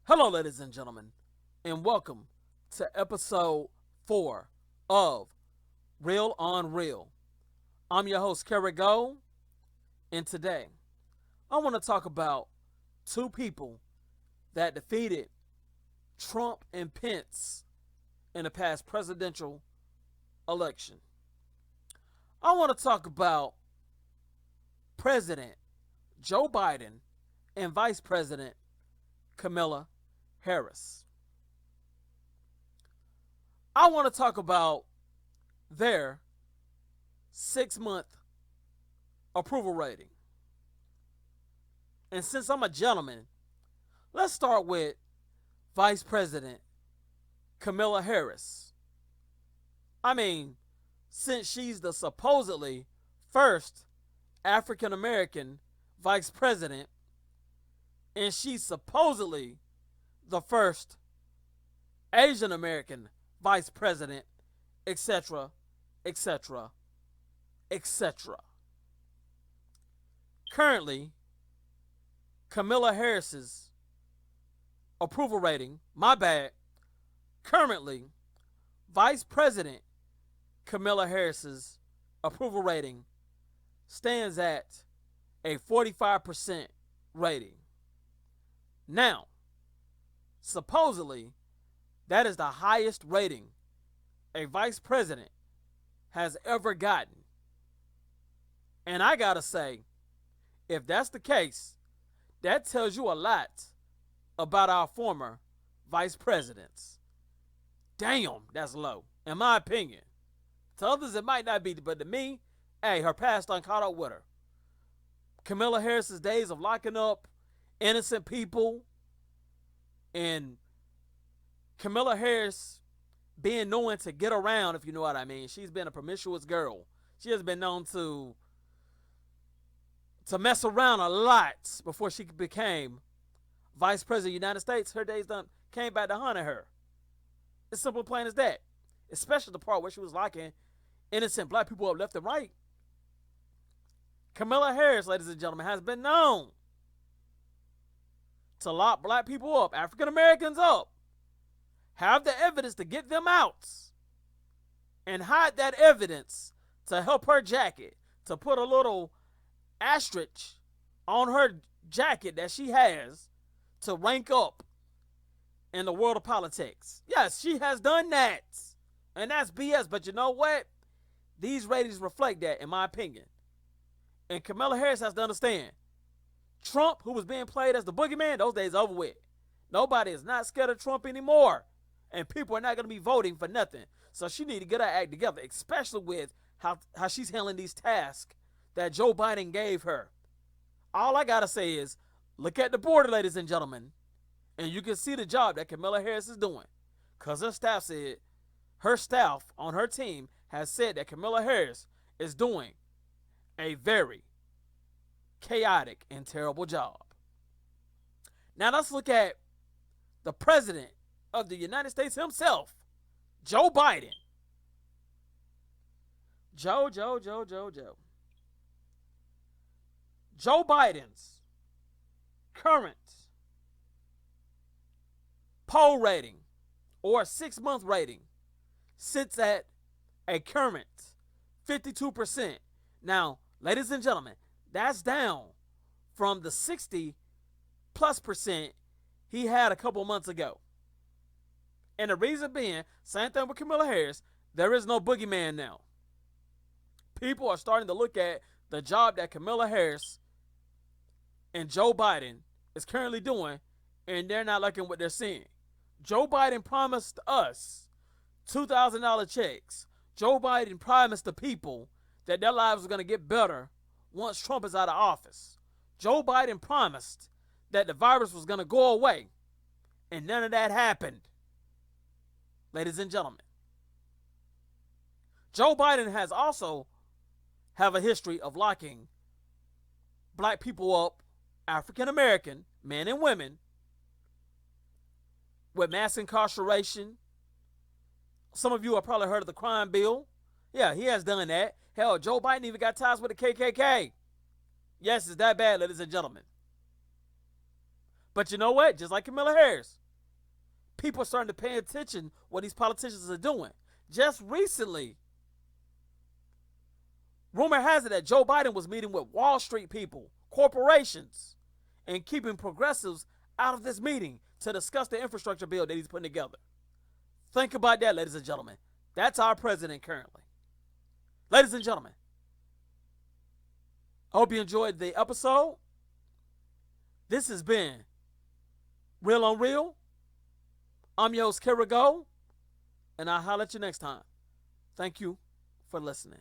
Hello, ladies and gentlemen, and welcome to episode 4 of Real on Real. I'm your host, Kerry Gold, and today I want to talk about two people that defeated Trump and Pence in the past presidential election. I want to talk about President Joe Biden and Vice President Kamala Harris. I want to talk about their 6-month approval rating. And since I'm a gentleman, let's start with Vice President Kamala Harris. I mean, since she's the supposedly first African American vice president, and she's supposedly the first Asian American vice president, etc., etc., etc. Currently, Kamala Harris's approval rating, currently, Vice President Kamala Harris's approval rating stands at a 45% rating. Now, supposedly, that is the highest rating a vice president has ever gotten. And I gotta say, if that's the case, that tells you a lot about our former vice presidents. Damn, that's low, in my opinion. To others, it might not be, but to me, hey, her past done caught up with her. Kamala Harris's days of locking up innocent people and Kamala Harris being known to get around, if you know what I mean. She's been a promiscuous girl. She has been known to mess around a lot before she became Vice President of the United States. Her days done came back to haunt her. It's simple and plain as that. Especially the part where she was locking innocent black people up left and right. Kamala Harris, ladies and gentlemen, has been known to lock black people up, African Americans up, have the evidence to get them out, and hide that evidence to help her jacket, to put a little asterisk on her jacket that she has to rank up in the world of politics. Yes, she has done that. And that's BS. But you know what? These ratings reflect that, in my opinion. And Kamala Harris has to understand, Trump, who was being played as the boogeyman, those days are over with. Nobody is not scared of Trump anymore. And people are not going to be voting for nothing. So she need to get her act together, especially with how she's handling these tasks that Joe Biden gave her. All I got to say is, look at the border, ladies and gentlemen, and you can see the job that Kamala Harris is doing. Because her staff on her team has said that Kamala Harris is doing a very chaotic and terrible job. Now let's look at the president of the United States himself, Joe Biden. Joe Biden's current poll rating or 6-month rating sits at a current 52%. Now, ladies and gentlemen, that's down from the 60+% he had a couple months ago. And the reason being, same thing with Kamala Harris, there is no boogeyman now. People are starting to look at the job that Kamala Harris and Joe Biden is currently doing, and they're not liking what they're seeing. Joe Biden promised us $2,000 checks. Joe Biden promised the people that their lives are going to get better once Trump is out of office. Joe Biden promised that the virus was going to go away, and none of that happened. Ladies and gentlemen, Joe Biden has also have a history of locking black people up, African American men and women, with mass incarceration. Some of you have probably heard of the crime bill. Yeah, he has done that. Hell, Joe Biden even got ties with the KKK. Yes, it's that bad, ladies and gentlemen. But you know what? Just like Kamala Harris, people are starting to pay attention what these politicians are doing. Just recently, rumor has it that Joe Biden was meeting with Wall Street people, corporations, and keeping progressives out of this meeting to discuss the infrastructure bill that he's putting together. Think about that, ladies and gentlemen. That's our president currently. Ladies and gentlemen, I hope you enjoyed the episode. This has been Real on Real. I'm your host, Kara Go, and I'll holler at you next time. Thank you for listening.